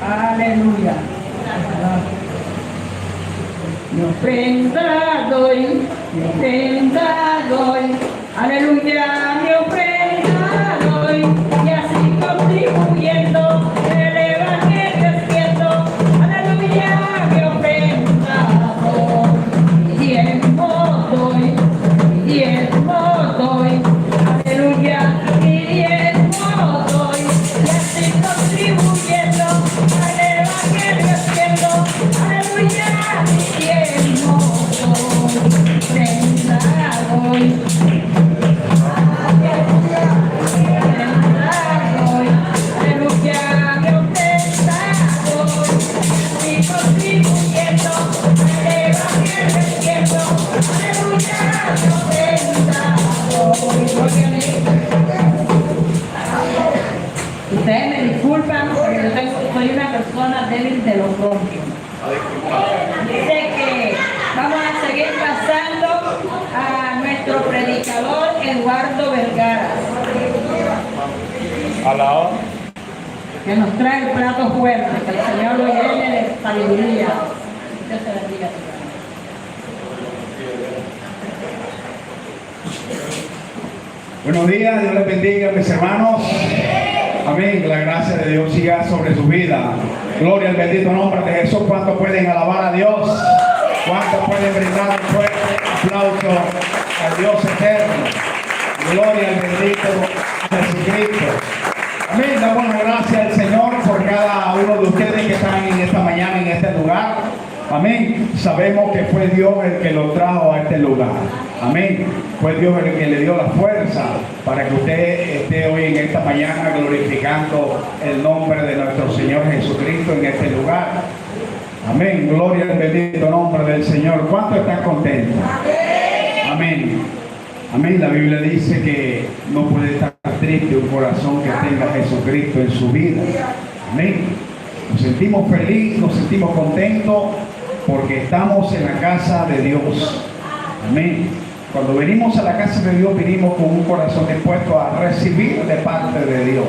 Aleluya. Mi ofrenda doy, mi ofrenda doy. Aleluya, mi ofrenda doy. Y así contribuyendo, el evangelio extiendo. Aleluya, mi ofrenda doy. Mi diezmo doy, mi diezmo doy. Aleluya, mi diezmo doy. Y así contribuyendo, al evangelio extiendo. Aleluya, mi diezmo doy. Ofrenda doy. Ustedes me disculpan porque yo soy una persona débil de los bronquios. Dice que vamos a seguir pasando a nuestro predicador Eduardo Vergara, que nos trae el plato fuerte, que el Señor lo llene de sabiduría. Dios te bendiga. Buenos días, Dios les bendiga, mis hermanos. Amén. La gracia de Dios siga sobre su vida. Gloria al bendito nombre de Jesús. ¿Cuántos pueden alabar a Dios? ¿Cuántos pueden brindar un fuerte aplauso al Dios eterno? Gloria al bendito Jesucristo. Amén. Damos la gracia al Señor por cada uno de ustedes que están en esta mañana en este lugar. Amén. Sabemos que fue Dios el que lo trajo a este lugar. Amén. Fue Dios el que le dio la fuerza para que usted esté hoy en esta mañana glorificando el nombre de nuestro Señor Jesucristo en este lugar. Amén. Gloria al bendito nombre del Señor. ¿Cuántos están contentos? Amén. Amén. La Biblia dice que no puede estar triste un corazón que tenga a Jesucristo en su vida. Amén. Nos sentimos felices, nos sentimos contentos porque estamos en la casa de Dios. Amén. Cuando venimos a la casa de Dios, venimos con un corazón dispuesto a recibir de parte de Dios.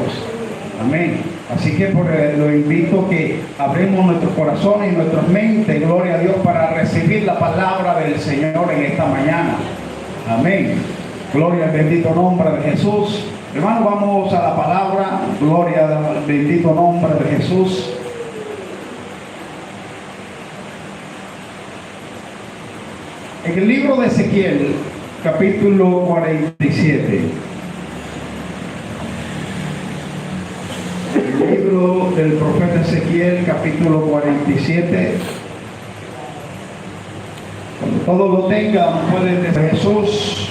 Amén. Así que lo invito a que abramos nuestros corazones y nuestras mentes, gloria a Dios, para recibir la palabra del Señor en esta mañana. Amén. Gloria al bendito nombre de Jesús. Hermanos, vamos a la palabra. Gloria al bendito nombre de Jesús. En el libro de Ezequiel, capítulo 47. El libro del profeta Ezequiel, capítulo 47. Cuando todos lo tengan, pueden decir Jesús.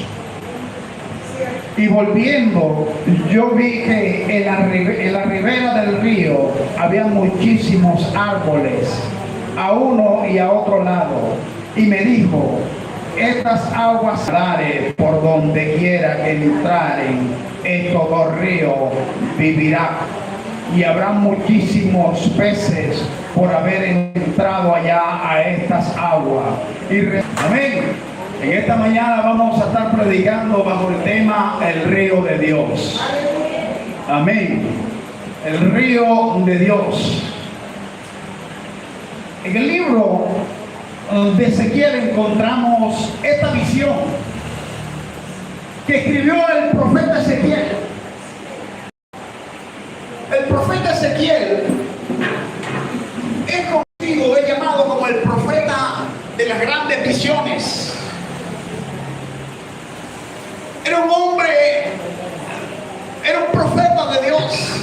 Y volviendo, yo vi que en la ribera del río había muchísimos árboles, a uno y a otro lado. Y me dijo: estas aguas daré por donde quiera que entraren estos dos ríos, vivirá. Y habrá muchísimos peces por haber entrado allá a estas aguas. Amén. En esta mañana vamos a estar predicando bajo el tema el río de Dios. Amén. El río de Dios. En el libro de Ezequiel encontramos esta visión que escribió el profeta Ezequiel. El profeta Ezequiel es conocido, es llamado como el profeta de las grandes visiones. Era un hombre, era un profeta de Dios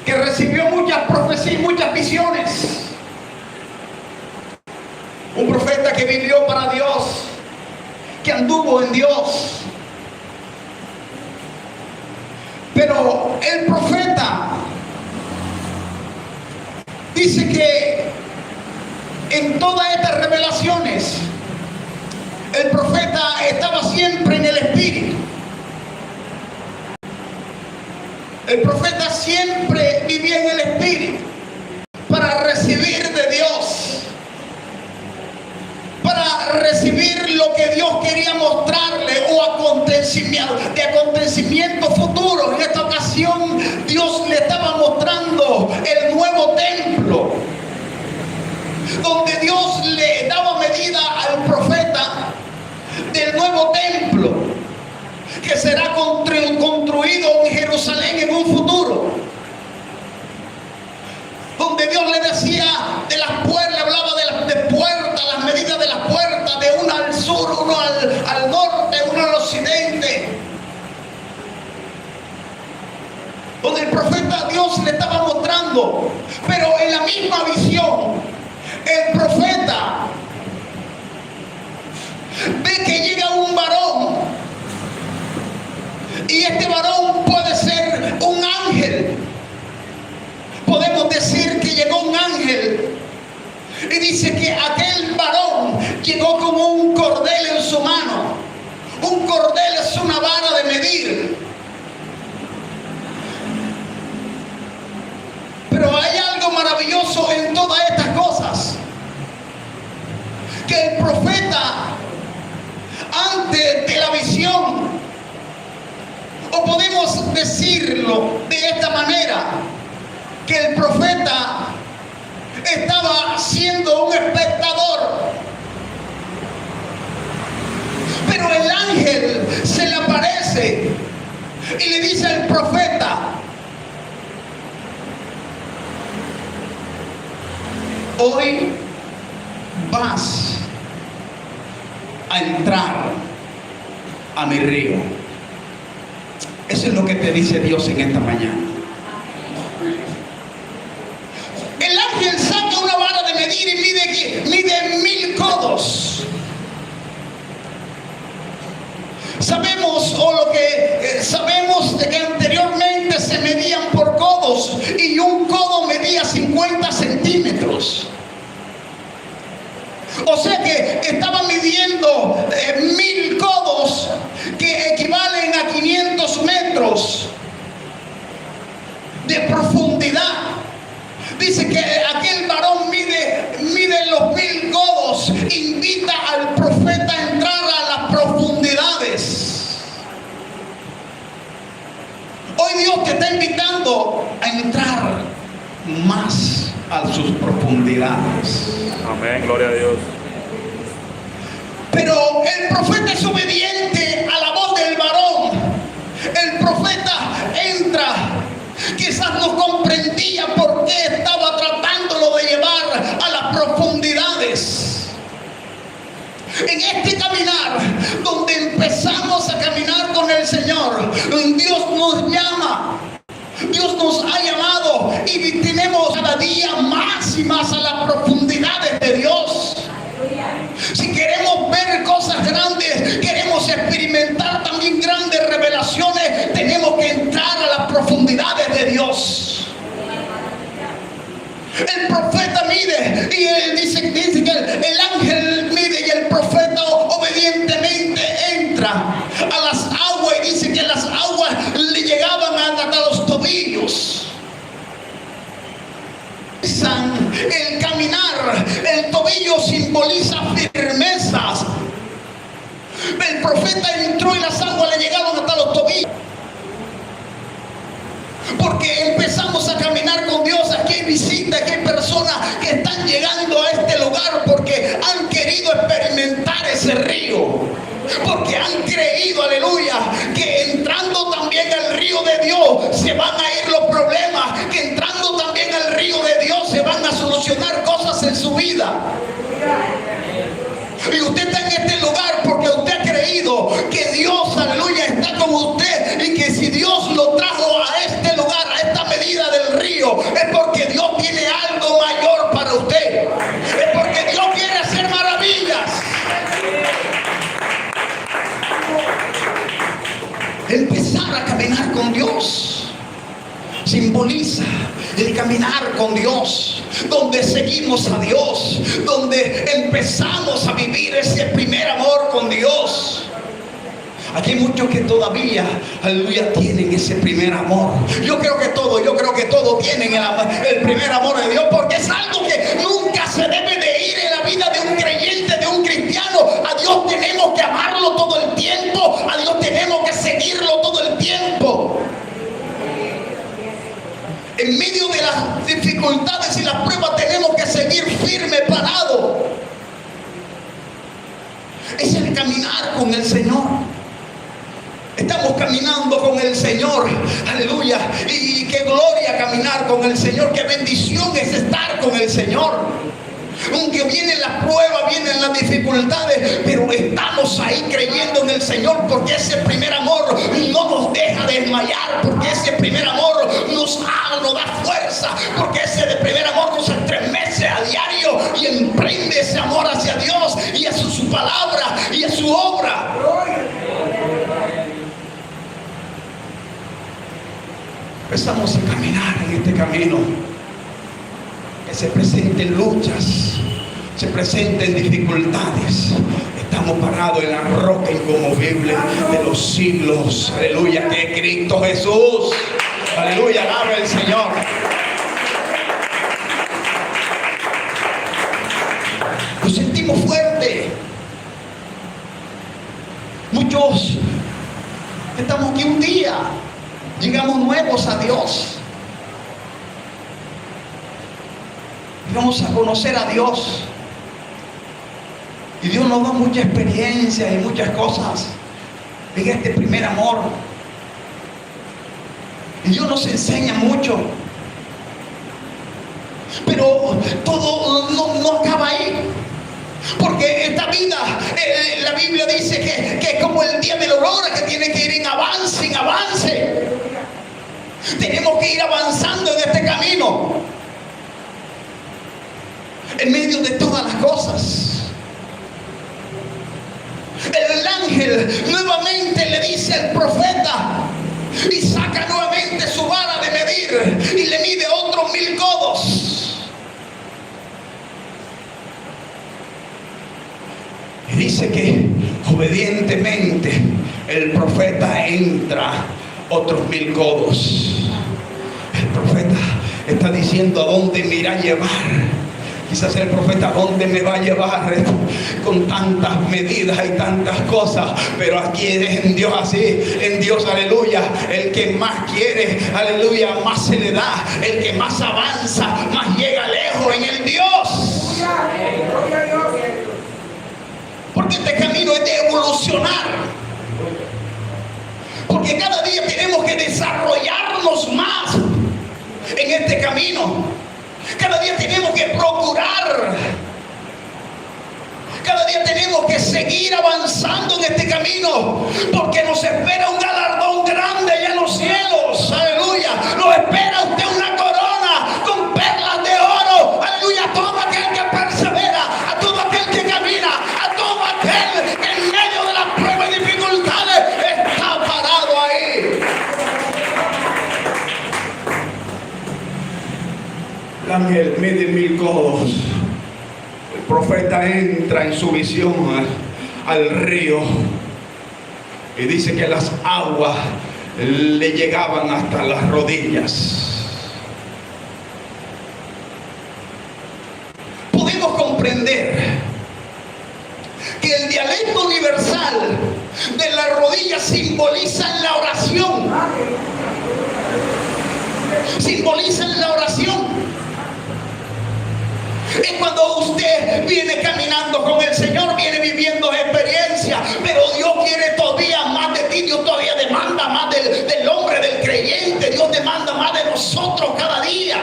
que recibió muchas profecías, muchas visiones. Un profeta que vivió para Dios, que anduvo en Dios. Pero el profeta dice que en todas estas revelaciones el profeta estaba siempre en el Espíritu. El profeta siempre vivía en el Espíritu para recibir de Dios, para recibir lo que Dios quería mostrarle o acontecimiento futuro. En esta ocasión Dios le estaba mostrando Jerusalén en un futuro, donde Dios le decía de las puertas, le hablaba de puertas, las medidas de las puertas, de una al sur, uno al norte, uno al occidente, donde el profeta Dios le estaba mostrando. Pero en la misma visión, el profeta ve que llega un varón, y este varón puede ser un ángel. Podemos decir que llegó un ángel, y dice que aquel varón llegó con un cordel en su mano. Un cordel es una vara de medir. Pero hay algo maravilloso en todas estas cosas, que el profeta, antes de la visión, o podemos decirlo de esta manera, que el profeta estaba siendo un espectador, pero el ángel se le aparece y le dice al profeta: hoy vas a entrar a mi río. Eso es lo que te dice Dios en esta mañana. El ángel saca una vara de medir y mide 1000 codos. Sabemos, sabemos de que anteriormente se medían por codos, y un codo medía 50 centímetros. O sea que estaba midiendo 1000 codos, que equivalen a 500 metros de profundidad. Dice que aquel varón mide los 1000 codos, invita al profeta a entrar a las profundidades. Hoy Dios te está invitando a entrar más a sus profundidades. Amén, gloria a Dios. Pero el profeta es obediente a la voz del varón. El profeta entra. Quizás no comprendía por qué estaba tratándolo de llevar a las profundidades. En este caminar, donde empezamos a caminar con el Señor, Dios nos llama. Dios nos ha llamado, y tenemos cada día más y más a las profundidades de Dios. Si queremos ver cosas grandes, queremos experimentar también grandes revelaciones, tenemos que entrar a las profundidades de Dios. El profeta mide, y él dice que el ángel mide, y el profeta obedientemente entra a las aguas, y dice que las aguas le llegaban hasta los tobillos. El caminar, el tobillo simboliza firmezas. El profeta entró y las aguas le llegaron hasta los tobillos. Porque empezamos a caminar con Dios. Aquí hay visitas, aquí hay personas que están llegando a este lugar porque han querido experimentar ese río. Porque han creído, aleluya, que entrando también al río de Dios se van a ir los problemas, que entrando también al río de Dios se van a solucionar cosas en su vida. Y usted está en este lugar porque usted ha creído que Dios, aleluya, está con usted, y que si Dios lo trajo a este lugar, a esta medida del río, es porque Dios tiene algo mayor para usted. Es porque Dios quiere hacer maravillas. Empezar a caminar con Dios simboliza el caminar con Dios, donde seguimos a Dios, donde empezamos a vivir ese primer amor con Dios. Aquí hay muchos que todavía, aleluya, tienen ese primer amor. Yo creo que todos tienen el primer amor de Dios, porque es algo que nunca se debe de ir en la vida de un creyente, de un cristiano. A Dios tenemos que amarlo todo el tiempo, a Dios tenemos que seguirlo todo el tiempo. En medio de las dificultades y las pruebas tenemos que seguir firme, parado. Es el caminar con el Señor. Estamos caminando con el Señor, aleluya. estar con el Señor. Qué bendición es estar con el Señor. Aunque vienen las pruebas, vienen las dificultades, pero estamos ahí creyendo en el Señor, porque ese primer amor no nos deja desmayar, porque ese primer amor nos da fuerza, porque ese de primer amor nos estremece a diario y emprende ese amor hacia Dios y a su palabra y a su obra. Empezamos a caminar en este camino. Que se presenten luchas, se presenten dificultades. Estamos parados en la roca inconmovible de los siglos. Aleluya, que es Cristo Jesús. Aleluya, alaba al Señor. Nos sentimos fuertes. Muchos estamos aquí un día, llegamos nuevos a Dios. Vamos a conocer a Dios. Y Dios nos da mucha experiencia y muchas cosas en este primer amor. Y Dios nos enseña mucho. Pero todo no acaba ahí. Porque esta vida, la Biblia dice que es como el día de la aurora, que tiene que ir en avance. Tenemos que ir avanzando en este camino. En medio de todas las cosas, el ángel nuevamente le dice al profeta y saca nuevamente su vara de medir y le mide otros 1000 codos. Y dice que obedientemente el profeta entra otros 1000 codos. El profeta está diciendo a dónde me irá a llevar. Quizás el profeta, ¿dónde me va a llevar con tantas medidas y tantas cosas? Pero aquí es en Dios así, en Dios, aleluya. El que más quiere, aleluya, más se le da. El que más avanza, más llega lejos en el Dios. Porque este camino es de evolucionar. Porque cada día tenemos que desarrollarnos más en este camino. Cada día tenemos que procurar. Cada día tenemos que seguir avanzando en este camino, porque nos espera un galardón grande allá en los cielos. Aleluya. Nos espera usted una corona con perlas de oro. Aleluya. A todo aquel que persevera, a todo aquel que camina, a todo aquel que en medio de las pruebas y dificultades está parado ahí. El ángel mide 1000 codos. El profeta entra en su visión al río y dice que las aguas le llegaban hasta las rodillas. Podemos comprender que el dialecto universal de la rodilla simboliza la oración. Simboliza la oración. Es cuando usted viene caminando con el Señor, viene viviendo experiencia, pero Dios quiere todavía más de ti. Dios todavía demanda más del hombre, del creyente. Dios demanda más de nosotros cada día.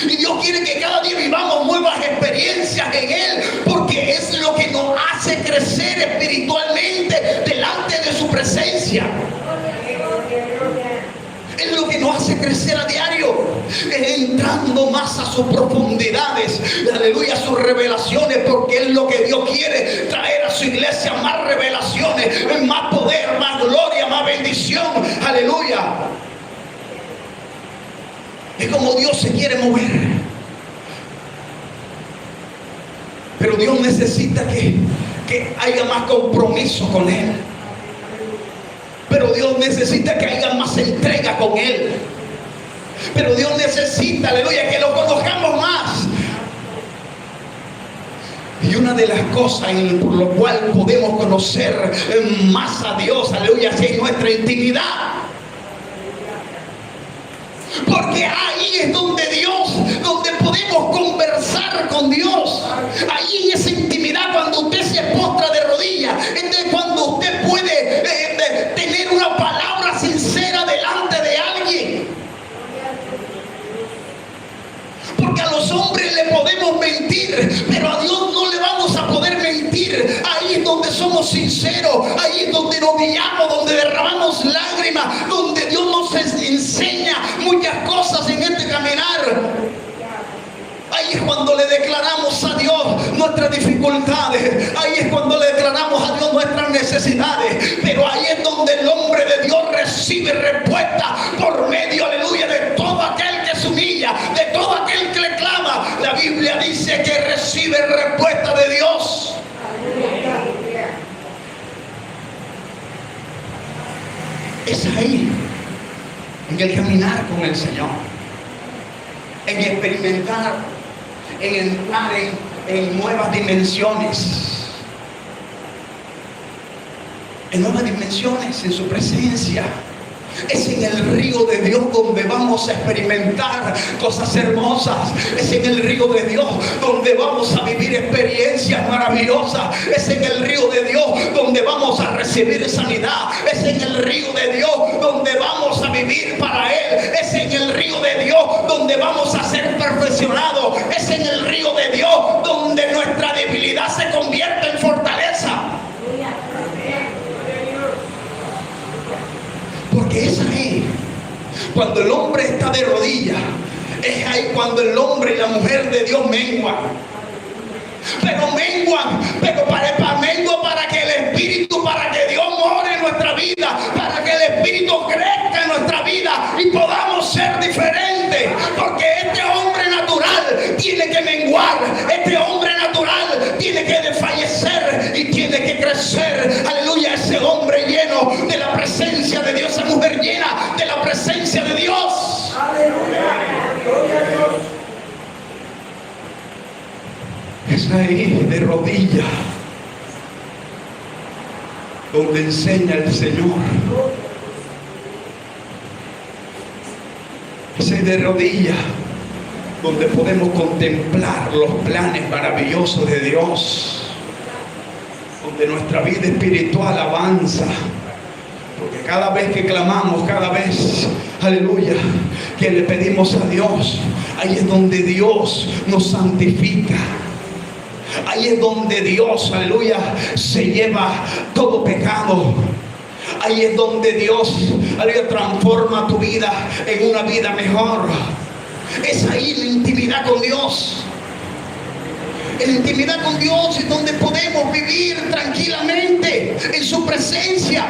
Y Dios quiere que cada día vivamos nuevas experiencias en Él, porque es lo que nos hace crecer espiritualmente delante de su presencia. Es lo que nos hace crecer a diario, entrando más a sus profundidades, aleluya, a sus revelaciones, porque es lo que Dios quiere traer a su iglesia: más revelaciones, más poder, más gloria, más bendición, aleluya. Es como Dios se quiere mover, pero Dios necesita que haya más compromiso con Él. Pero Dios necesita que haya más entrega con Él. Pero Dios necesita, aleluya, que lo conozcamos más. Y una de las cosas por lo cual podemos conocer más a Dios, aleluya, es nuestra intimidad. Porque ahí es donde podemos conversar con Dios. Ahí en esa intimidad, cuando usted se postra de rodillas, es cuando usted puede tener una palabra sincera delante de alguien. mentir, pero a Dios no le vamos a poder mentir. Ahí es donde somos sinceros, ahí es donde nos guiamos, donde derramamos lágrimas, donde Dios nos enseña muchas cosas en este caminar. Ahí es cuando le declaramos a Dios nuestras dificultades. Ahí es cuando le declaramos a Dios nuestras necesidades. Pero ahí es donde el hombre de Dios recibe respuesta por medio, aleluya, de todo aquel que se humilla, de todo aquel que le clama. La Biblia dice que recibe respuesta de Dios. Es ahí, en el caminar con el Señor, en experimentar, en entrar en nuevas dimensiones, en su presencia. Es en el río de Dios donde vamos a experimentar cosas hermosas. Es en el río de Dios donde vamos a vivir experiencias maravillosas. Es en el río de Dios donde vamos a recibir sanidad. Es en el río de Dios donde vamos a vivir para Él. Es en el río de Dios donde vamos a ser perfeccionados. Es en el río de Dios donde nuestra debilidad se convierte en fortaleza. Porque es ahí cuando el hombre está de rodillas, es ahí cuando el hombre y la mujer de Dios menguan. Pero mengua para que el Espíritu, para que Dios more en nuestra vida, para que el Espíritu crezca en nuestra vida y podamos ser diferentes. Porque este hombre natural tiene que menguar, este hombre natural tiene que desfallecer y tiene que crecer. Aleluya, ese hombre lleno de la presencia de Dios, esa mujer llena de la presencia de Dios. Aleluya, gloria a Dios. Es ahí de rodillas donde enseña el Señor. Es ahí de rodillas donde podemos contemplar los planes maravillosos de Dios, donde nuestra vida espiritual avanza. Porque cada vez que clamamos, cada vez, aleluya, que le pedimos a Dios, ahí es donde Dios nos santifica. Ahí es donde Dios, aleluya, se lleva todo pecado. Ahí es donde Dios, aleluya, transforma tu vida en una vida mejor. Es ahí la intimidad con Dios. En la intimidad con Dios es donde podemos vivir tranquilamente en su presencia.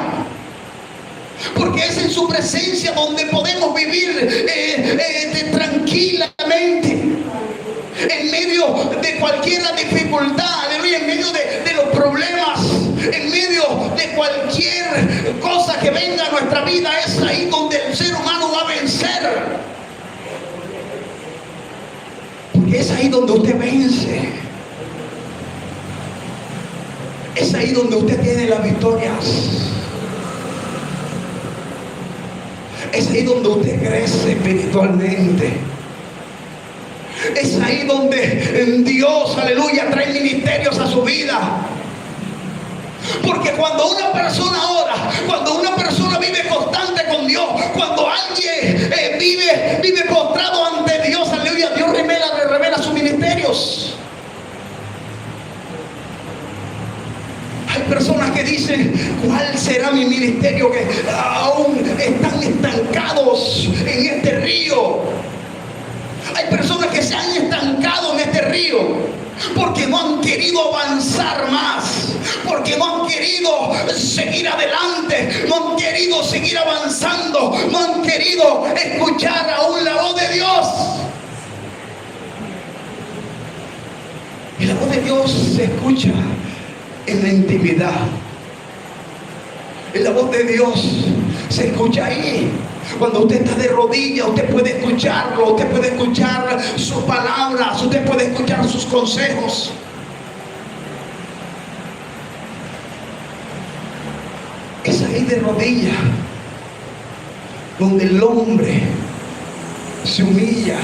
Porque es en su presencia donde podemos vivir tranquilamente. En medio de cualquier dificultad, aleluya, en medio de los problemas, en medio de cualquier cosa que venga a nuestra vida, es ahí donde el ser humano va a vencer. Porque es ahí donde usted vence. Es ahí donde usted tiene las victorias. Es ahí donde usted crece espiritualmente. Es ahí donde Dios, aleluya, trae ministerios a su vida. Porque cuando una persona ora, cuando una persona vive constante con Dios, cuando alguien vive postrado ante Dios, aleluya, Dios revela sus ministerios. Hay personas que dicen, ¿cuál será mi ministerio? Que aún están estancados en este río. Hay personas que se han estancado en este río porque no han querido avanzar más, porque no han querido seguir adelante, no han querido seguir avanzando, no han querido escuchar aún la voz de Dios. Y la voz de Dios se escucha en la intimidad. Y la voz de Dios se escucha ahí. Cuando usted está de rodillas, usted puede escucharlo, usted puede escuchar sus palabras, usted puede escuchar sus consejos. Es ahí de rodillas donde el hombre se humilla,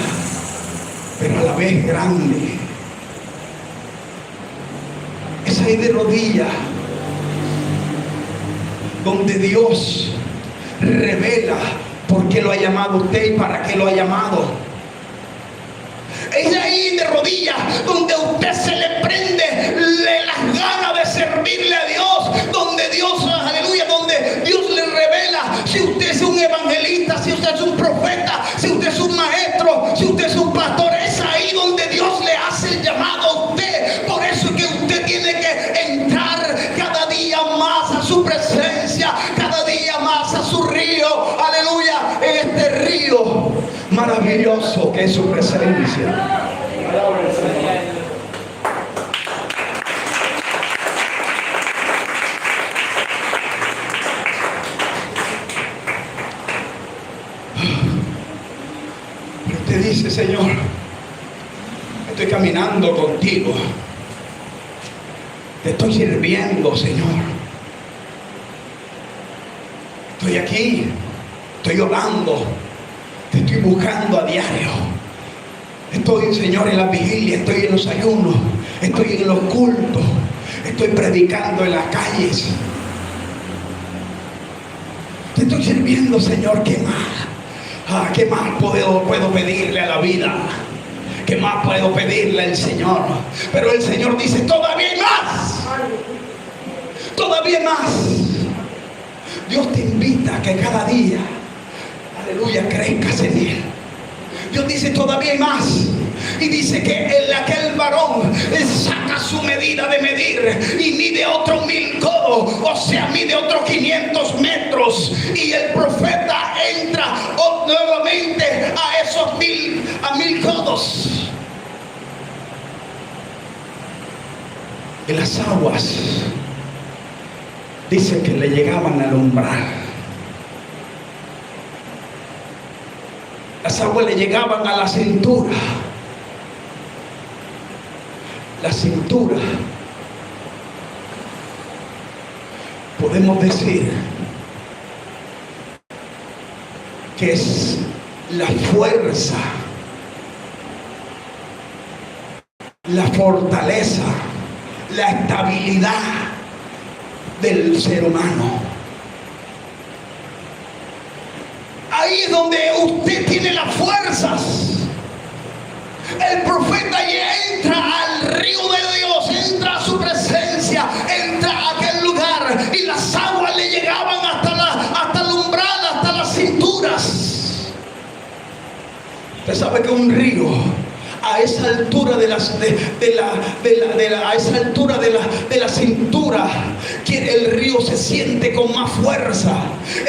pero a la vez grande. Es ahí de rodillas donde Dios revela por qué lo ha llamado usted y para qué lo ha llamado. Es ahí de rodillas donde a usted se le prende las ganas de servirle a Dios, donde Dios, aleluya, donde Dios le revela si usted es un evangelista, si usted es un profeta, si usted es un maestro, si usted es un pastor. Es ahí donde Dios le hace el llamado a usted. Por eso es que usted tiene que entrar cada día más a su presencia, cada día más a su río, aleluya, este río maravilloso que es su presencia. Usted dice: Señor, estoy caminando contigo, te estoy sirviendo, Señor, estoy aquí, estoy orando, te estoy buscando a diario, estoy, Señor, en la vigilia, estoy en los ayunos, estoy en los cultos, estoy predicando en las calles, te estoy sirviendo, Señor. ¿Qué más? ¿Qué más puedo pedirle a la vida? ¿Qué más puedo pedirle al Señor? Pero el Señor dice: todavía hay más, todavía más. Dios te invita a que cada día, aleluya, crezcas en Él. Dios dice: todavía hay más. Y dice que aquel varón saca su medida de medir y mide otros 1000 codos, o sea, mide otros 500 metros. Y el profeta entra nuevamente a esos 1000 codos. Y las aguas, dice que le llegaban al umbral. Las aguas le llegaban a la cintura. La cintura, podemos decir que es la fuerza, la fortaleza, la estabilidad del ser humano. Ahí es donde usted tiene las fuerzas. El profeta ya entra al río de Dios, entra a su presencia, entra a aquel lugar, y las aguas le llegaban hasta el umbral, hasta las cinturas. Usted sabe que un río a esa altura de la cintura, el río se siente con más fuerza.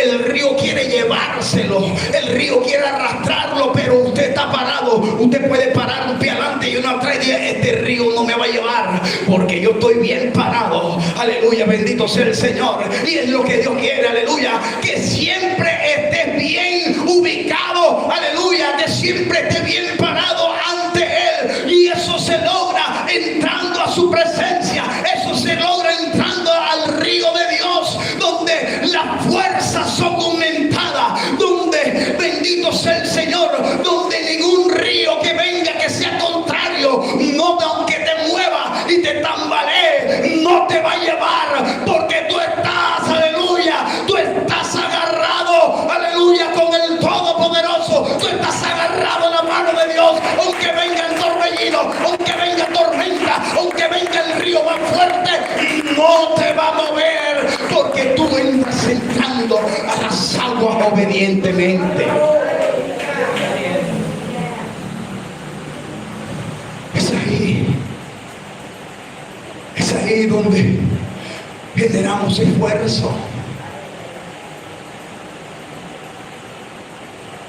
El río quiere llevárselo, el río quiere arrastrarlo, pero usted está parado. Usted puede parar un pie adelante y uno atrás y dice: este río no me va a llevar, porque yo estoy bien parado. Aleluya, bendito sea el Señor. Y es lo que Dios quiere, aleluya, que siempre estés bien ubicado, aleluya, que siempre estés bien parado ante Él. Y eso se logra entrando a su presencia, eso se logra entrando al río de Dios, donde las fuerzas son aumentadas, donde, bendito sea el Señor, donde ningún río que venga que sea contrario, no, aunque te mueva y te tambalee, no te va a llevar, porque tú estás, aleluya, tú estás agarrado, aleluya, con el Todopoderoso. Tú estás agarrado en la mano de Dios, aunque venga el torbellino, aunque venga tormenta, aunque venga el río más fuerte, no te va a mover, porque tú entras entrando a las aguas obedientemente. Es ahí donde generamos esfuerzo.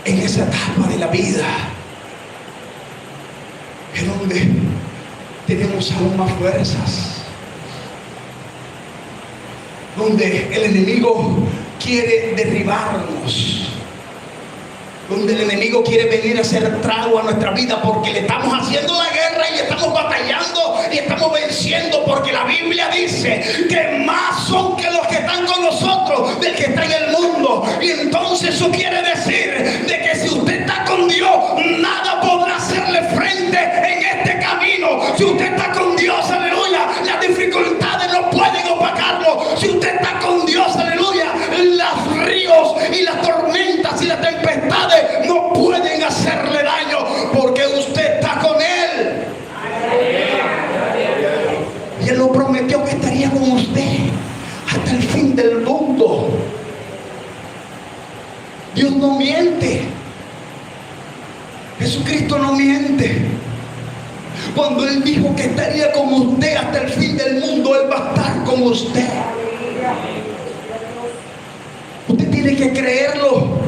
En esa etapa de la vida es donde tenemos aún más fuerzas, donde el enemigo quiere derribarnos, donde el enemigo quiere venir a hacer trago a nuestra vida, porque le estamos haciendo la guerra y estamos batallando y estamos venciendo, porque la Biblia dice que más son que los que están con nosotros del que está en el mundo. Y entonces eso quiere decir de que si usted está con Dios, nada podrá hacerle frente en este camino. Si usted está con Dios, aleluya, las dificultades no pueden opacarlo. Si usted está con Dios, aleluya, los ríos y las tormentas y las tempestades no pueden hacerle daño, porque usted está con Él. miente. Cuando Él dijo que estaría con usted hasta el fin del mundo, Él va a estar con usted. Usted tiene que creerlo.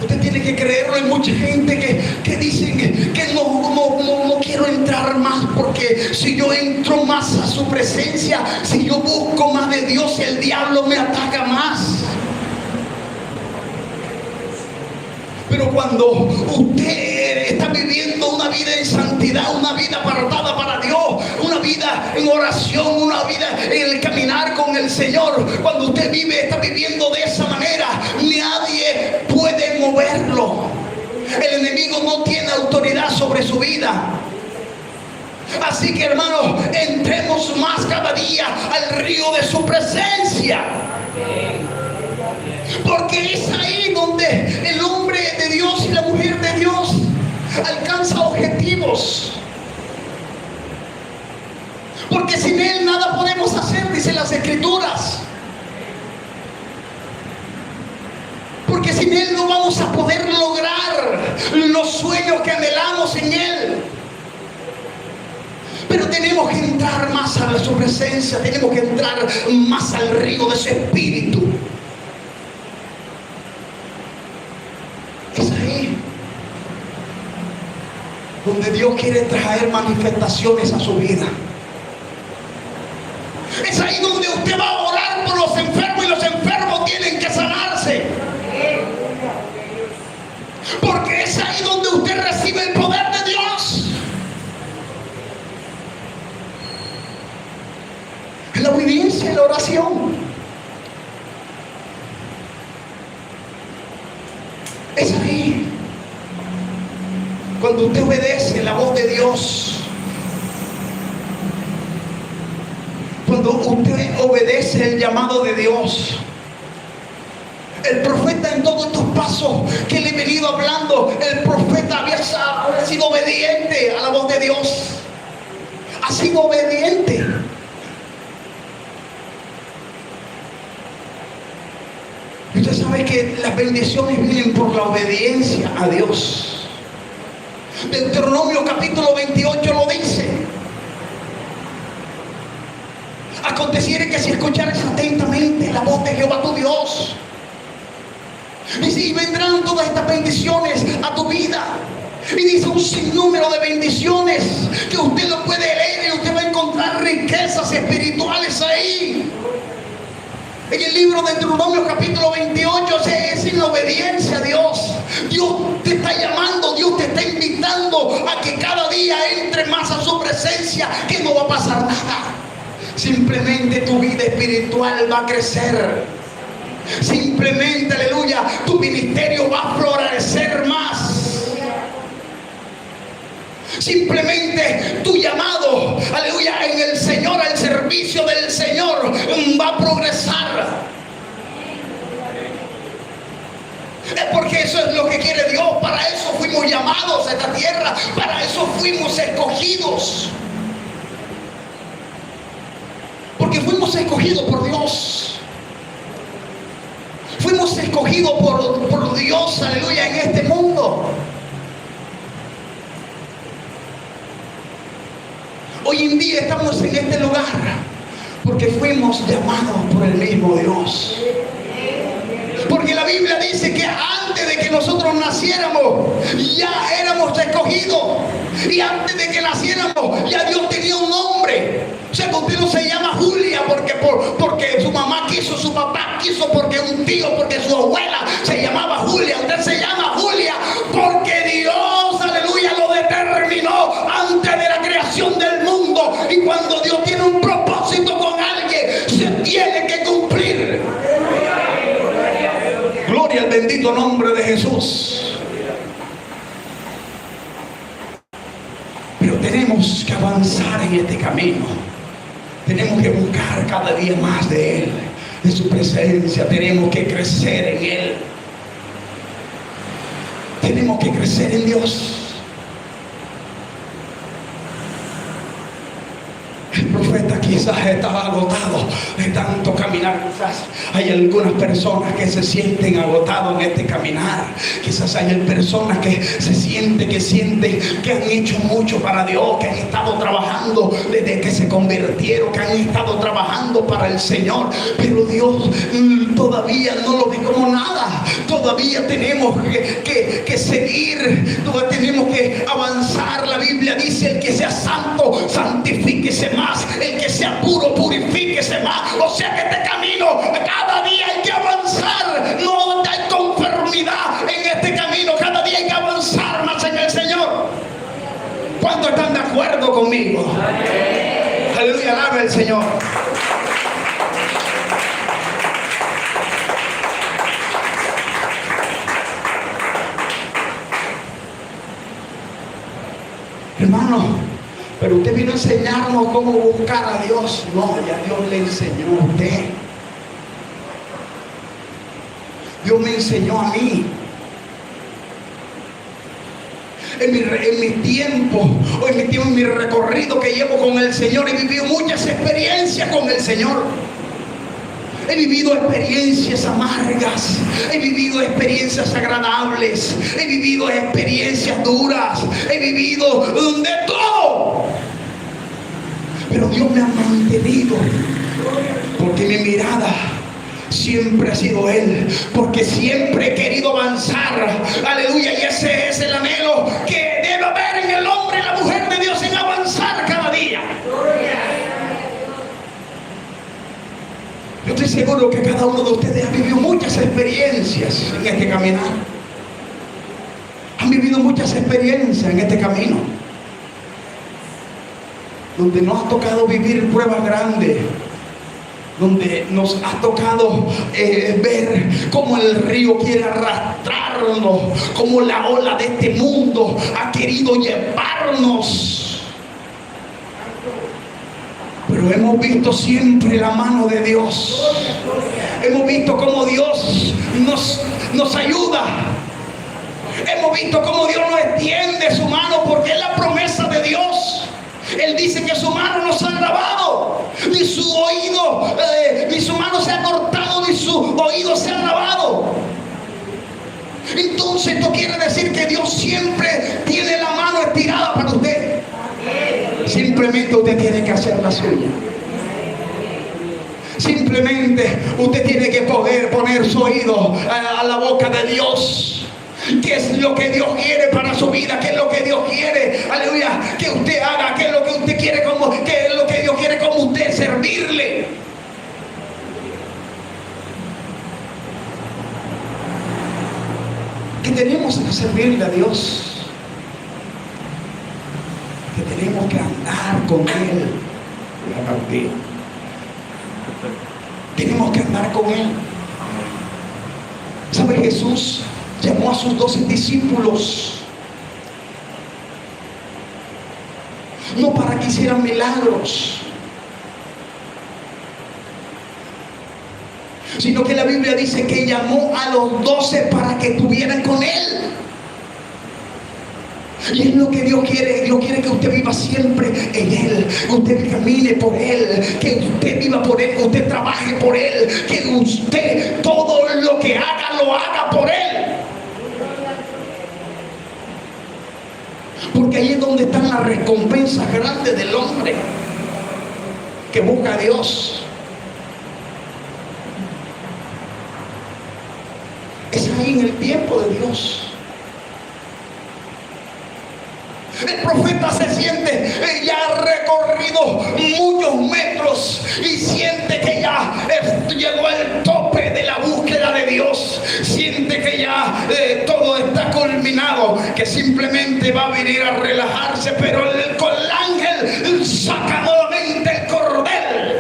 Usted tiene que creerlo. Hay mucha gente que dicen que no quiero entrar más, porque si yo entro más a su presencia, si yo busco más de Dios, el diablo me ataca más. Pero cuando usted está viviendo una vida en santidad, una vida apartada para Dios, una vida en oración, una vida en el caminar con el Señor, cuando usted está viviendo de esa manera, nadie puede moverlo. El enemigo no tiene autoridad sobre su vida. Así que, hermanos, entremos más cada día al río de su presencia. Porque es ahí donde el hombre de Dios y la mujer de Dios alcanza objetivos. Porque sin Él nada podemos hacer, dicen las Escrituras. Porque sin Él no vamos a poder lograr los sueños que anhelamos en Él. Pero tenemos que entrar más a su presencia, tenemos que entrar más al río de su espíritu. Es ahí donde Dios quiere traer manifestaciones a su vida. Es ahí donde usted va a orar por los enfermos y los enfermos tienen que sanarse. Porque es ahí donde usted recibe el poder de Dios. En la obediencia y la oración. Es ahí cuando usted obedece la voz de Dios. Cuando usted obedece el llamado de Dios. El profeta, en todos estos pasos que le he venido hablando, el profeta había sido obediente a la voz de Dios. Ha sido obediente. Y usted sabe que las bendiciones vienen por la obediencia a Dios. Deuteronomio capítulo 28 lo dice. Aconteciere que si escuchares atentamente la voz de Jehová tu Dios, dice, y vendrán todas estas bendiciones a tu vida. Y dice un sinnúmero de bendiciones que usted lo puede leer y usted va a encontrar riquezas espirituales ahí. En el libro de Deuteronomio capítulo 28 es en la obediencia a Dios. Dios te está llamando, Dios te está invitando a que cada día entre más a su presencia, que no va a pasar nada. Simplemente tu vida espiritual va a crecer. Simplemente, aleluya, tu ministerio va a florecer más. Simplemente tu llamado, aleluya, en el Señor, al servicio del Señor, va a progresar. Es porque eso es lo que quiere Dios. Para eso fuimos llamados a esta tierra. Para eso fuimos escogidos. Porque fuimos escogidos por Dios. Fuimos escogidos por Dios, aleluya, en este mundo. Hoy en día estamos en este lugar porque fuimos llamados por el mismo Dios. Porque la Biblia dice que antes de que nosotros naciéramos, ya éramos escogidos. Y antes de que naciéramos, ya Dios tenía un nombre. O sea, que usted no se llama Julia porque su mamá quiso, su papá quiso, porque un tío, porque su abuela se llamaba Julia. Usted se llama Julia porque Dios, aleluya, lo determinó antes de la creación del mundo. Y cuando Dios tiene un propósito con alguien, se tiene que cumplir. Gloria al bendito nombre de Jesús. Pero tenemos que avanzar en este camino. Tenemos que buscar cada día más de Él, de su presencia. Tenemos que crecer en Él. Tenemos que crecer en Dios. El profeta aquí quizás estás agotado de tanto caminar. Quizás hay algunas personas que se sienten agotados en este caminar. Quizás hay personas que sienten que han hecho mucho para Dios, que han estado trabajando desde que se convirtieron, que han estado trabajando para el Señor, pero Dios todavía no lo ve como nada. Todavía tenemos que seguir, todavía tenemos que avanzar. La Biblia dice: el que sea santo, santifíquese más; el que sea puro, purifíquese más. O sea que este camino, cada día hay que avanzar. No hay conformidad en este camino. Cada día hay que avanzar más en el Señor. ¿Cuántos están de acuerdo conmigo? Aleluya, alaba al Señor. Hermano, pero usted vino a enseñarnos cómo buscar a Dios. No, ya Dios le enseñó a usted. Dios me enseñó a mí. En mi tiempo, en mi recorrido que llevo con el Señor, he vivido muchas experiencias con el Señor. He vivido experiencias amargas, he vivido experiencias agradables, he vivido experiencias duras, he vivido de todo. Pero Dios me ha mantenido, porque mi mirada siempre ha sido Él, porque siempre he querido avanzar. Aleluya, y ese es el anhelo que debe haber en el hombre y la mujer de Dios, en avanzar cada día. Yo estoy seguro que cada uno de ustedes ha vivido muchas experiencias en este caminar. Han vivido muchas experiencias en este camino, donde nos ha tocado vivir pruebas grandes, donde nos ha tocado ver cómo el río quiere arrastrarnos, cómo la ola de este mundo ha querido llevarnos. Pero hemos visto siempre la mano de Dios. Hemos visto cómo Dios nos ayuda. Hemos visto cómo Dios nos extiende su mano, porque es la promesa de Dios. Él dice que su mano no se ha grabado, ni su oído, ni su mano se ha cortado, ni su oído se ha grabado. Entonces esto quiere decir que Dios siempre tiene la mano estirada para usted. Simplemente usted tiene que hacer la suya. Simplemente usted tiene que poder poner su oído a la boca de Dios. ¿Qué es lo que Dios quiere para su vida? ¿Qué es lo que Dios quiere? Aleluya, que usted haga. ¿Qué es lo que usted quiere? ¿Qué es lo que Dios quiere como usted? Servirle. Que tenemos que servirle a Dios. Que tenemos que andar con Él. Tenemos que andar con Él. ¿Sabe? Jesús llamó a sus 12 discípulos no para que hicieran milagros, sino que la Biblia dice que llamó a los 12 para que estuvieran con Él. Y es lo que Dios quiere. Dios quiere que usted viva siempre en Él, que usted camine por Él, que usted viva por Él, que usted trabaje por Él, que usted todo lo que haga, lo haga por Él. Porque ahí es donde están las recompensas grandes del hombre que busca a Dios. Es ahí en el tiempo de Dios. El profeta se siente, ya ha recorrido muchos metros y siente que ya llegó al tope de la búsqueda de Dios. Siente que ya todo está culminado, que simplemente va a venir a relajarse, pero con el ángel saca nuevamente el cordel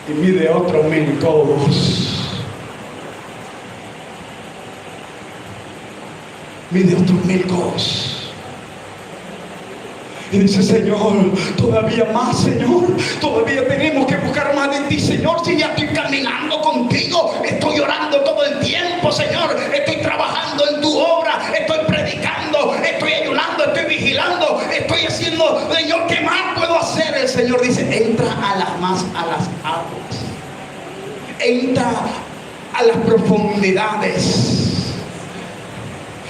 y mide otros 1000 codos. Mide otros 1000 codos. Y dice: Señor, todavía más, Señor. Todavía tenemos que buscar más de ti, Señor. Si ya estoy caminando contigo, estoy orando todo el tiempo, Señor. Estoy trabajando en tu obra, estoy predicando, estoy ayunando, estoy vigilando, estoy haciendo, Señor, ¿qué más puedo hacer? jamás a las aguas. Entra a las profundidades.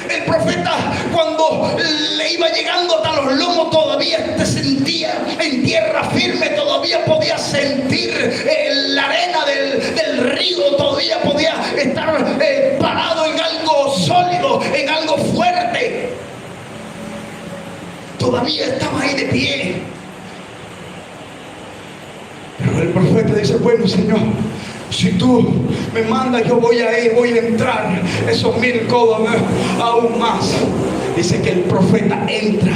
El profeta, cuando le iba llegando hasta los lomos, todavía te sentía en tierra firme, todavía podía sentir la arena del río, todavía podía estar parado en algo sólido, en algo fuerte. Todavía estaba ahí de pie. Pero el profeta dice: bueno, Señor, si tú me mandas, yo voy a ir, voy a entrar esos 1000 codos aún más. Dice que el profeta entra.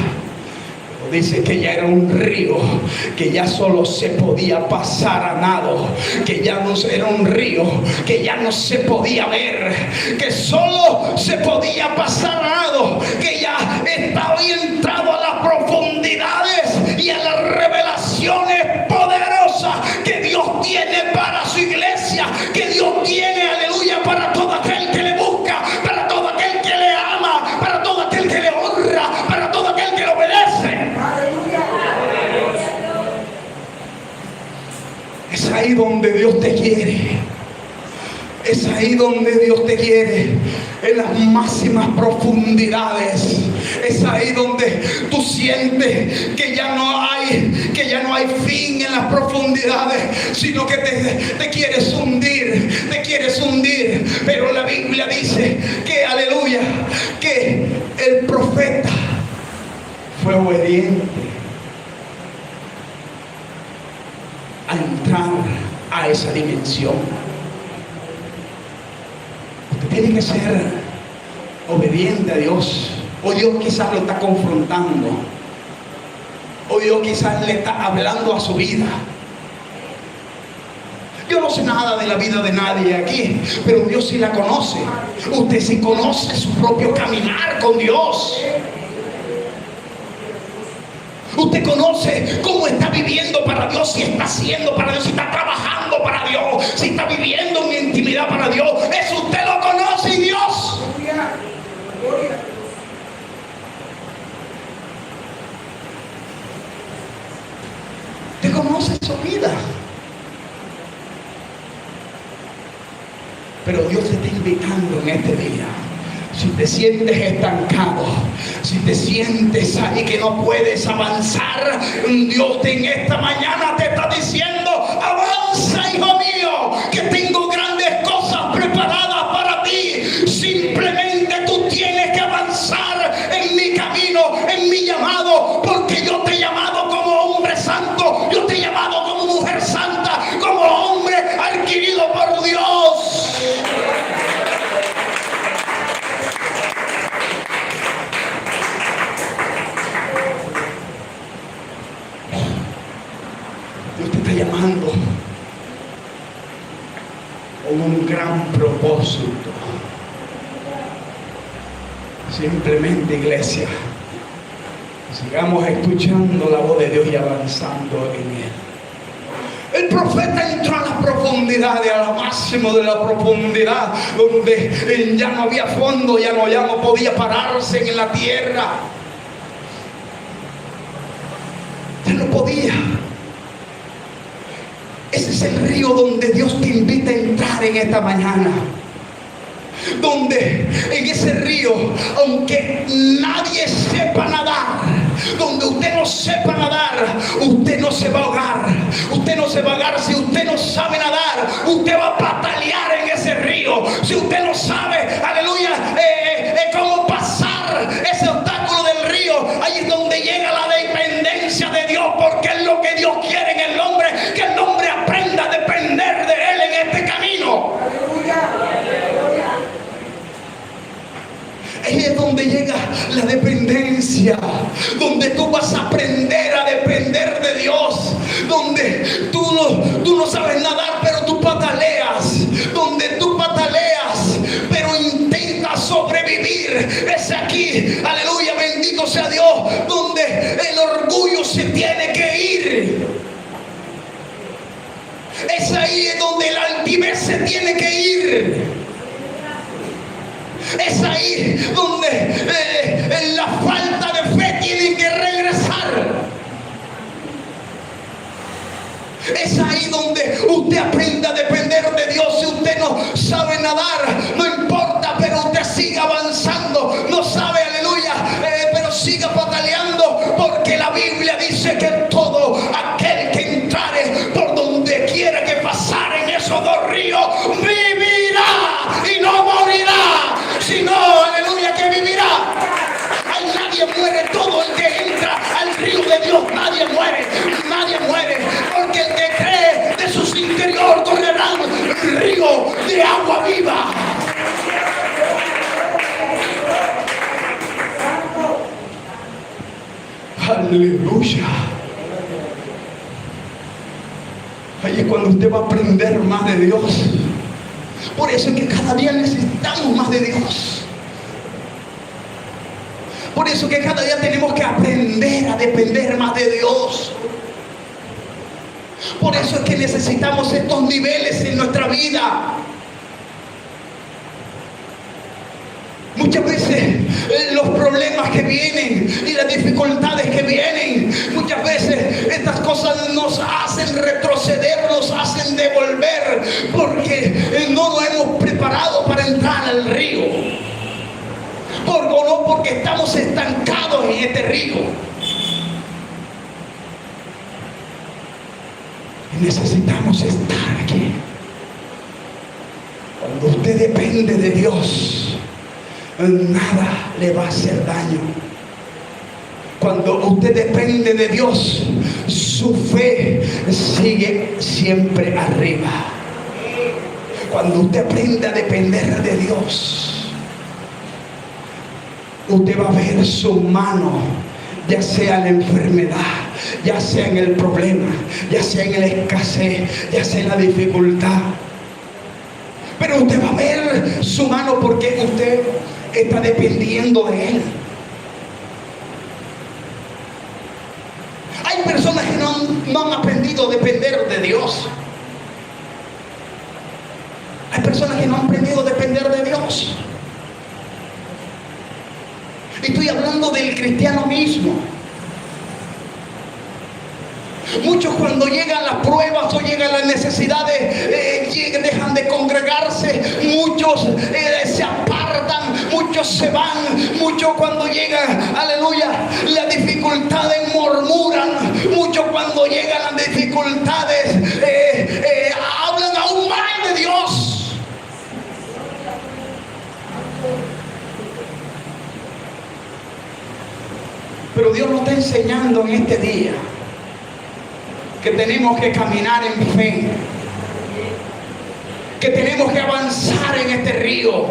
Dice que ya era un río, que ya solo se podía pasar a nado, que ya no era un río, que ya no se podía ver, que solo se podía pasar a nado, que ya estaba entrado a las profundidades y a las revelaciones poderosas que Dios tiene para su iglesia, que Dios tiene, aleluya, para todo aquel que le busca, para todo aquel que le ama, para todo aquel que le honra, para todo aquel que le obedece. Es ahí donde Dios te quiere. Es ahí donde Dios te quiere, en las máximas profundidades. Es ahí donde tú sientes que ya no hay fin en las profundidades, sino que te quieres hundir, Pero la Biblia dice que, aleluya, que el profeta fue obediente a entrar a esa dimensión. Usted tiene que ser obediente a Dios. O Dios quizás lo está confrontando, o Dios quizás le está hablando a su vida. Yo no sé nada de la vida de nadie aquí, pero Dios sí la conoce. Usted sí conoce su propio caminar con Dios. Usted conoce cómo está viviendo para Dios, si está haciendo para Dios, si está trabajando para Dios, si está viviendo en intimidad para Dios. Eso usted lo conoce, y Dios. Usted conoce su vida. Pero Dios te está invitando en este día. Si te sientes estancado, si te sientes ahí que no puedes avanzar, Dios en esta mañana te está diciendo: avanza, hijo mío, que tengo grandes cosas preparadas para ti. Simplemente tú tienes que avanzar en mi camino, en mi llamado, porque yo te he llamado como hombre santo, yo te he llamado como mujer santa, como hombre adquirido por Dios. Dios te está llamando con un gran propósito. Simplemente, iglesia, sigamos escuchando la voz de Dios y avanzando en Él. El profeta entró a la profundidad, a lo máximo de la profundidad, donde ya no había fondo, ya no podía pararse en la tierra. Ya no podía. Ese es el río donde Dios te invita a entrar en esta mañana. Donde en ese río, aunque nadie sepa nadar, donde usted no sepa nadar, usted no se va a ahogar. Usted no se va a ahogar si usted no sabe nadar. Usted va a patalear en ese río. Si usted no sabe, aleluya, cómo pasar ese obstáculo del río, ahí es donde llega la dependencia de Dios, porque es lo que Dios quiere en el hombre, que el hombre aprenda a depender de Él en este camino. Ahí es donde llega la dependencia, donde tú vas a aprender a depender de Dios, donde tú no sabes nadar, pero tú pataleas, donde tú pataleas, pero intentas sobrevivir. Es aquí, aleluya, bendito sea Dios, donde el orgullo se tiene que ir. Es ahí donde la altivez se tiene que ir. Es ahí donde la falta de fe tiene que regresar. Es ahí nadar, no importa, pero usted siga avanzando. No sabe, aleluya, pero siga pataleando, porque la Biblia dice que todo aquel que entrare por donde quiera que pasare en esos dos ríos vivirá y no morirá, sino, aleluya, que vivirá. Ay, nadie muere, todo el que entra al río de Dios, nadie muere, porque el que cree de su interior correrá un río de agua viva. Aleluya. Ahí es cuando usted va a aprender más de Dios. Por eso es que cada día necesitamos más de Dios. Por eso que cada día tenemos que aprender a depender más de Dios. Por eso es que necesitamos estos niveles en nuestra vida. Muchas veces los problemas que vienen y las dificultades que vienen, muchas veces estas cosas nos hacen retroceder, nos hacen devolver, porque no nos hemos preparado para entrar al río. Porque estamos estancados en este río. Y necesitamos estar aquí. Cuando usted depende de Dios, nada le va a hacer daño. Cuando usted depende de Dios, su fe sigue siempre arriba. Cuando usted aprende a depender de Dios, usted va a ver su mano, ya sea en la enfermedad, ya sea en el problema, ya sea en la escasez, ya sea en la dificultad. Pero usted va a ver su mano porque usted está dependiendo de Él. Hay personas que no han aprendido a depender de Dios. Hay personas que no han aprendido a depender de Dios. Estoy hablando del cristiano mismo. Muchos cuando llegan las pruebas o llegan las necesidades, dejan de congregarse, muchos se apartan, muchos se van, muchos cuando llegan, aleluya, las dificultades murmuran, muchos cuando llegan las dificultades hablan aún más de Dios. Pero Dios nos está enseñando en este día que tenemos que caminar en fe, que tenemos que avanzar en este río,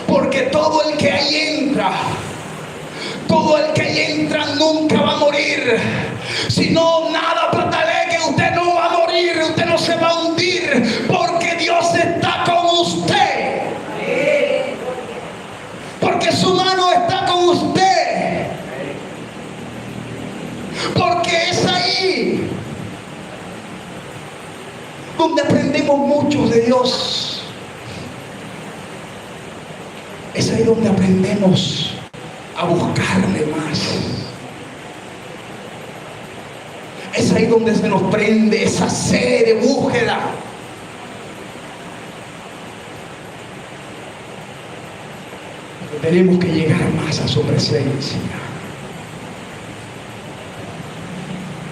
porque todo el que ahí entra nunca va a morir. Si no, nada patalee que usted no va a morir, usted no se va a hundir, porque Dios está con usted, porque su mano está con usted. Porque es ahí donde aprendemos mucho de Dios. Es ahí donde aprendemos a buscarle más. Es ahí donde se nos prende esa sed de búsqueda. Tenemos que llegar más a su presencia.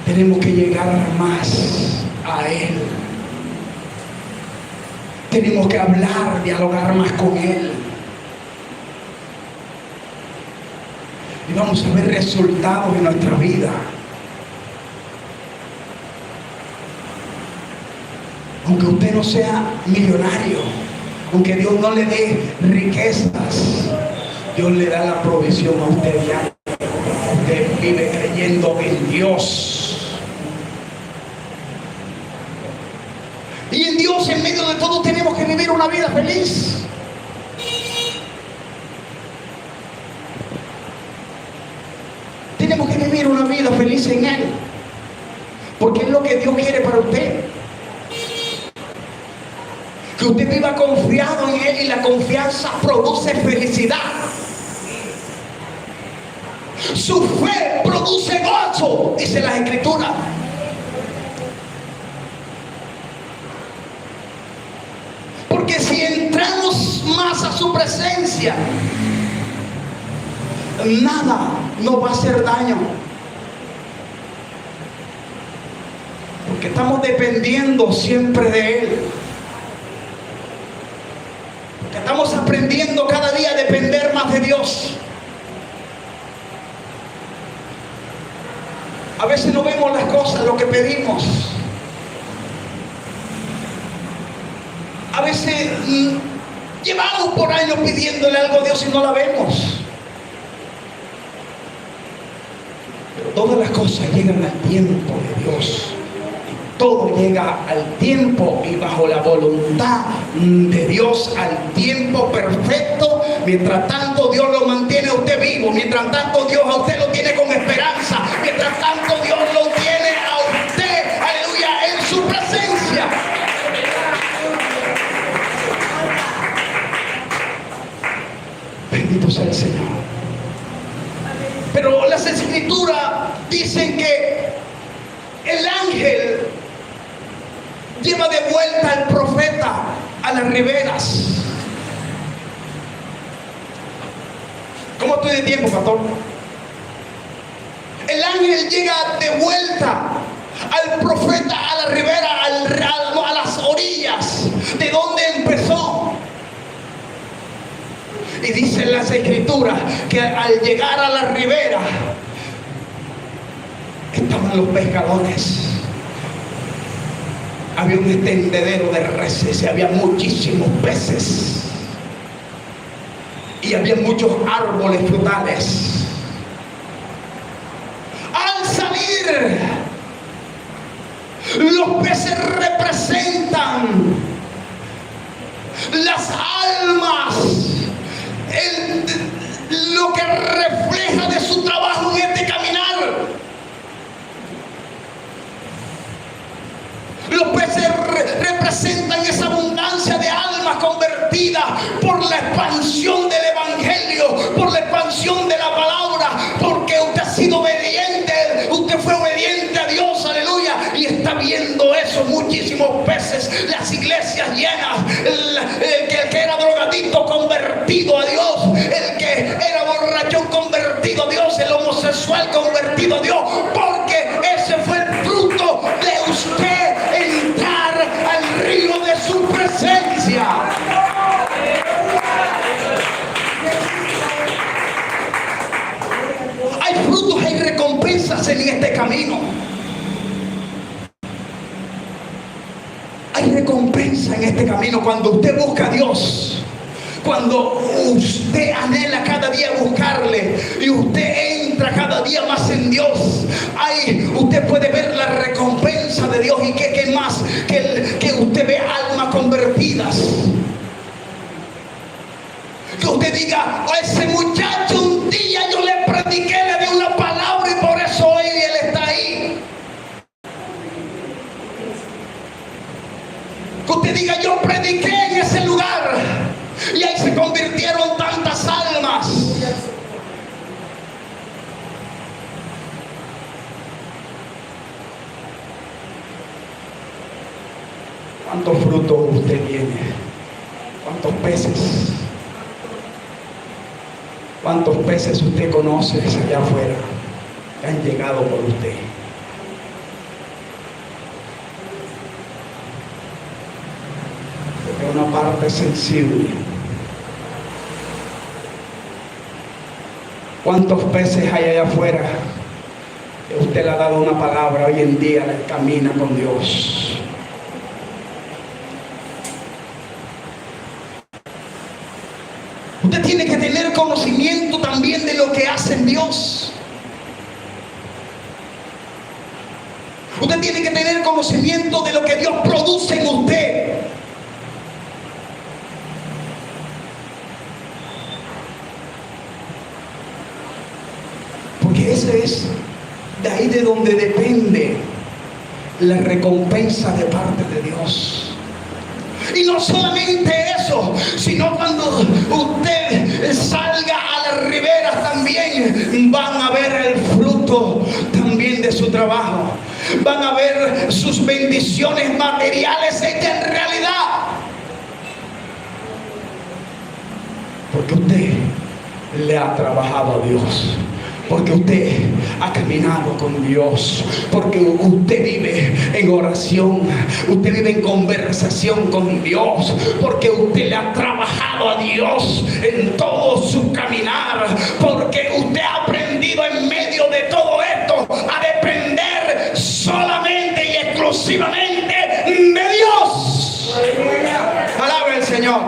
Tenemos que llegar más a Él. Tenemos que hablar, dialogar más con Él. Y vamos a ver resultados en nuestra vida. Aunque usted no sea millonario, aunque Dios no le dé riquezas, Dios le da la provisión a usted diario. Usted vive creyendo en Dios. Y en Dios, en medio de todo, tenemos que vivir una vida feliz. Tenemos que vivir una vida feliz en Él, porque es lo que Dios quiere para usted. Que usted viva confiado en Él, y la confianza produce felicidad. Su fe produce gozo, dice las Escrituras. si entramos más a su presencia, nada nos va a hacer daño. Porque estamos dependiendo siempre de Él. Porque estamos aprendiendo cada día a depender más de Dios. A veces no vemos las cosas, lo que pedimos. A veces llevamos por años pidiéndole algo a Dios y no la vemos. Pero todas las cosas llegan al tiempo de Dios. Todo llega al tiempo y bajo la voluntad de Dios, al tiempo perfecto. Mientras tanto Dios lo mantiene a usted vivo. Mientras tanto Dios a usted lo tiene con esperanza. Mientras tanto Dios lo tiene a usted, aleluya, en su presencia. Bendito sea el Señor. Pero las Escrituras dicen que el ángel lleva de vuelta al profeta a las riberas. ¿Cómo estoy de tiempo, pastor? El ángel llega de vuelta al profeta a la ribera, a las orillas de donde empezó. Y dicen las Escrituras que al llegar a la ribera estaban los pescadores. Había un extendedero de reses y había muchísimos peces. Y había muchos árboles frutales. Al salir, los peces representan las almas, lo que refleja de su trabajo en este caminar. Los peces representan esa abundancia de almas convertidas por la expansión del Evangelio, por la expansión de la palabra, porque usted ha sido obediente, usted fue obediente a Dios, aleluya, y está viendo eso, muchísimos peces, las iglesias llenas, el que era drogadicto convertido a Dios, el que era borrachón convertido a Dios, el homosexual convertido a Dios, porque ese fue el fruto de usted entrar al río de su presencia. Hay frutos, hay recompensas en este camino. Hay recompensa en este camino cuando usted busca a Dios. Cuando usted anhela cada día buscarle y usted entra cada día más en Dios, usted puede ver la recompensa de Dios. Y qué más que usted ve almas convertidas, que usted diga: a ese muchacho un día yo le prediqué, le di una palabra y por eso hoy él está ahí. Que usted diga: yo prediqué en ese lugar y ahí se convirtieron tantas almas. ¿Cuántos frutos usted tiene? ¿Cuántos peces? ¿Cuántos peces usted conoce allá afuera que han llegado por usted? Porque una parte sensible. ¿Cuántos peces hay allá afuera que usted le ha dado una palabra hoy en día, le camina con Dios? Usted tiene que tener conocimiento también de lo que hace Dios. Usted tiene que tener conocimiento de lo que Dios produce en usted. Porque ese es de ahí de donde depende la recompensa de parte de Dios. Y no solamente eso, sino cuando usted salga a las riberas también van a ver el fruto también de su trabajo. Van a ver sus bendiciones materiales hechas en realidad. Porque usted le ha trabajado a Dios. Porque usted ha caminado con Dios. Porque usted vive en oración. Usted vive en conversación con Dios. Porque usted le ha trabajado a Dios en todo su caminar. Porque usted ha aprendido en medio de todo esto a depender solamente y exclusivamente de Dios. Alabe al Señor.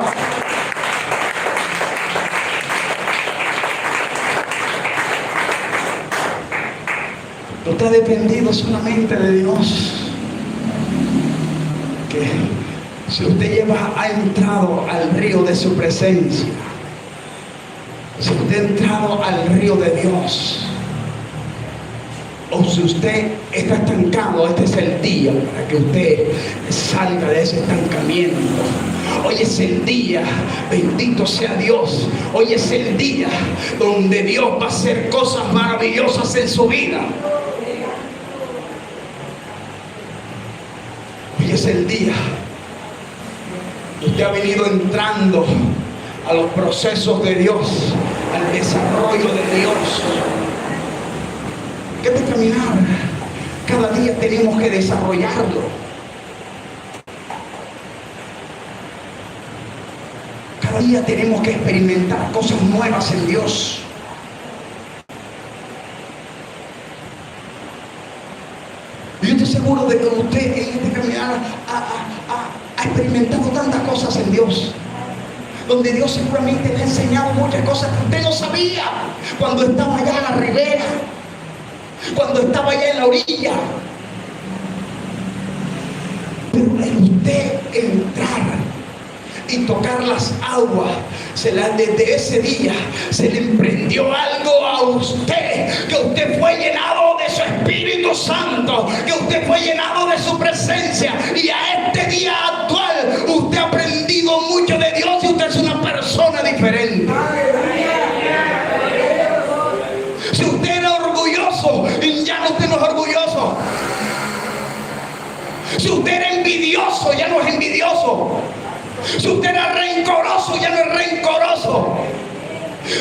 Usted ha dependido solamente de Dios. Que si usted ha entrado al río de su presencia, si usted ha entrado al río de Dios, o si usted está estancado, este es el día para que usted salga de ese estancamiento. Hoy es el día, bendito sea Dios. Hoy es el día donde Dios va a hacer cosas maravillosas en su vida. Hoy es el día. Usted ha venido entrando a los procesos de Dios, al desarrollo de Dios. ¿Qué de caminar? Cada día tenemos que desarrollarlo. Cada día tenemos que experimentar cosas nuevas en Dios. Yo estoy seguro de que usted en este caminar ha experimentado tantas cosas en Dios, donde Dios seguramente le ha enseñado muchas cosas que usted no sabía cuando estaba allá en la ribera, cuando estaba allá en la orilla. Pero en usted entrar y tocar las aguas, desde ese día se le emprendió algo a usted, que usted fue llenado de su Espíritu Santo, que usted fue llenado de su presencia, y a este día actual usted ha aprendido mucho de Dios y usted es una persona diferente. Si usted era orgulloso, ya no, usted no es orgulloso. Si usted era envidioso, ya no es envidioso. Si usted era rencoroso, ya no es rencoroso.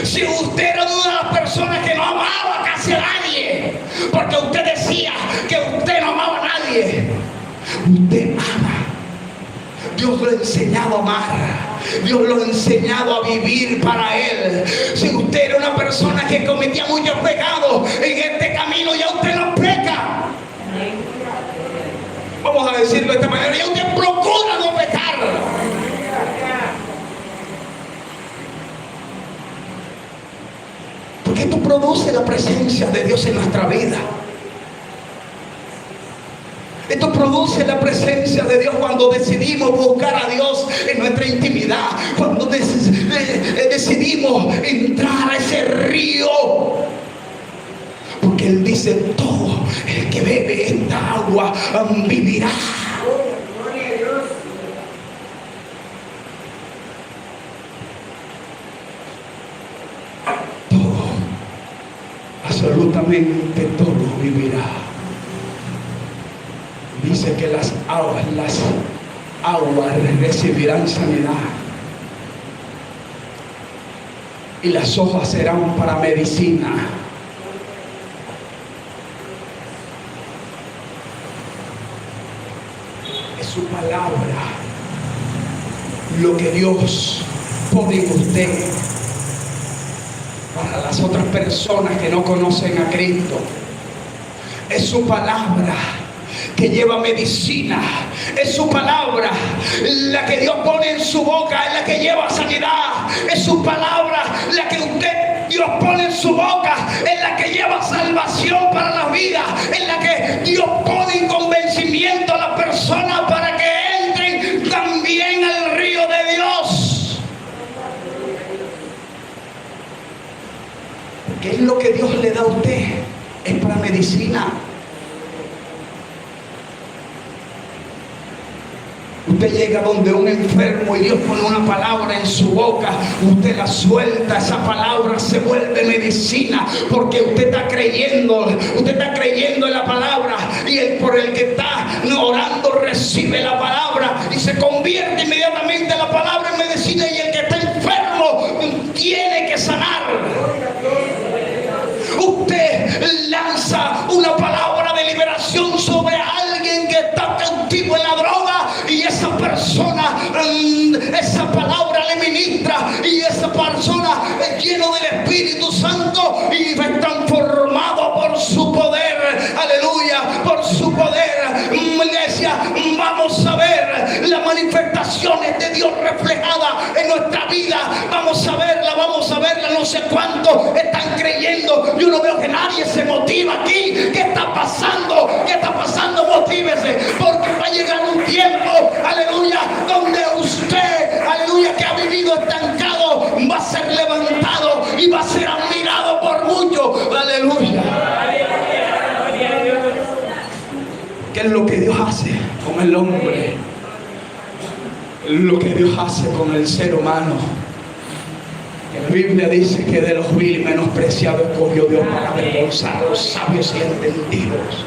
Si usted era una de las personas que no amaba casi a nadie, porque usted decía que usted no amaba a nadie, usted ama. Dios lo ha enseñado a amar. Dios lo ha enseñado a vivir para Él. Si usted era una persona que cometía muchos pecados, en este camino ya usted no peca. Vamos a decirlo de esta manera: ya usted procura no pecar. Porque esto produce la presencia de Dios en nuestra vida. Esto produce la presencia de Dios cuando decidimos buscar a Dios en nuestra intimidad, cuando decidimos entrar a ese río. Porque Él dice: todo el que bebe esta agua vivirá. Todo, absolutamente todo vivirá. Dice que las aguas recibirán sanidad, y las hojas serán para medicina. Es su palabra lo que Dios pone en usted para las otras personas que no conocen a Cristo. Es su palabra que lleva medicina. Es su palabra la que Dios pone en su boca, es la que lleva sanidad. Es su palabra la que Dios pone en su boca, es la que lleva salvación para la vida, es la que Dios pone en convencimiento a las personas para que entren también al río de Dios. Porque es lo que Dios le da a usted, es para medicina. Usted llega donde un enfermo y Dios pone una palabra en su boca, usted la suelta, esa palabra se vuelve medicina, porque usted está creyendo en la palabra, y por el que está orando recibe la palabra y se convierte inmediatamente la palabra en medicina, y el que está enfermo manifestaciones de Dios reflejadas en nuestra vida. Vamos a verla, no sé cuántos están creyendo. Yo no veo que nadie se motiva aquí. ¿Qué está pasando? ¿Qué está pasando? Motívese, porque va a llegar un tiempo, aleluya, donde usted, aleluya, que ha vivido estancado, va a ser levantado y va a ser admirado por muchos, aleluya. ¿Qué es lo que Dios hace con el hombre? Lo que Dios hace con el ser humano. La Biblia dice que de los vil y menospreciados escogió Dios para avergonzar a los sabios y entendidos.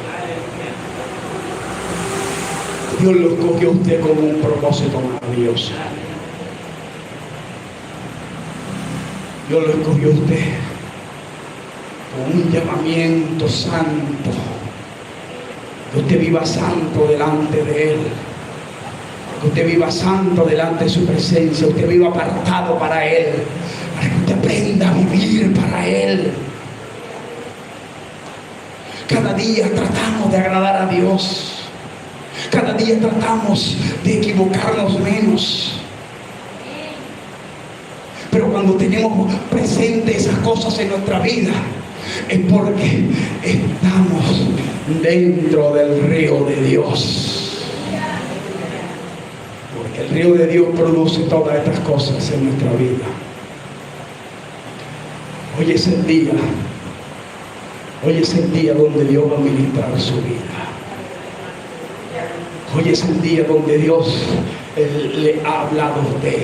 Dios lo escogió a usted con un propósito maravilloso. Dios lo escogió a usted con un llamamiento santo. Que usted viva santo delante de Él. Que usted viva santo delante de su presencia. Usted viva apartado para Él. Para que usted aprenda a vivir para Él. Cada día tratamos de agradar a Dios. Cada día tratamos de equivocarnos menos. Pero cuando tenemos presentes esas cosas en nuestra vida, es porque estamos dentro del río de Dios. Porque el río de Dios produce todas estas cosas en nuestra vida. Hoy es el día. Hoy es el día donde Dios va a ministrar su vida. Hoy es el día donde Dios le ha hablado a usted.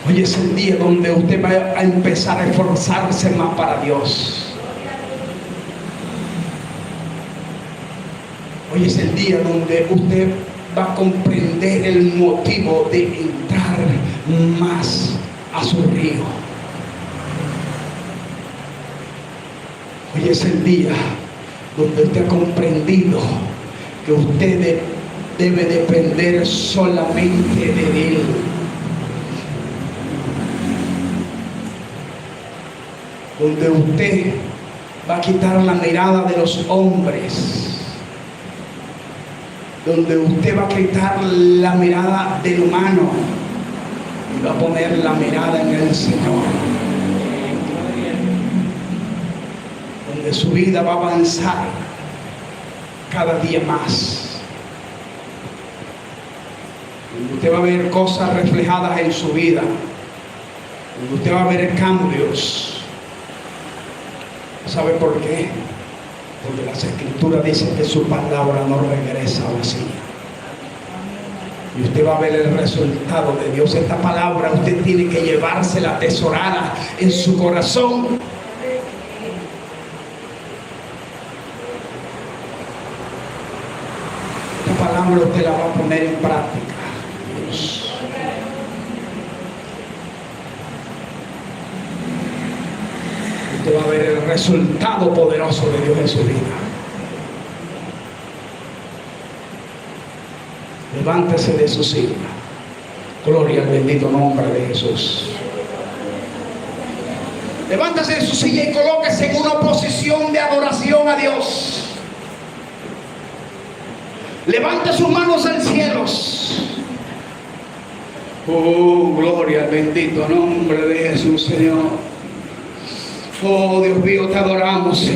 Hoy es el día donde usted va a empezar a esforzarse más para Dios. Hoy es el día donde usted va a comprender el motivo de entrar más a su río. Hoy es el día donde usted ha comprendido que usted debe depender solamente de Él. Donde usted va a quitar la mirada de los hombres. Donde usted va a quitar la mirada del humano y va a poner la mirada en el Señor. Donde su vida va a avanzar cada día más. Donde usted va a ver cosas reflejadas en su vida. Donde usted va a ver cambios. ¿Sabe por qué? Porque las Escrituras dicen que su palabra no regresa vacía. Y usted va a ver el resultado de Dios. Esta palabra usted tiene que llevársela atesorada en su corazón. Esta palabra usted la va a poner en práctica. Dios. Usted va a ver el resultado poderoso de Dios en su vida. Levántese de su silla. Gloria al bendito nombre de Jesús. Levántese de su silla y colóquese en una posición de adoración a Dios. Levante sus manos al cielo. Oh, gloria al bendito nombre de Jesús, Señor. Oh, Dios mío, te adoramos, Señor.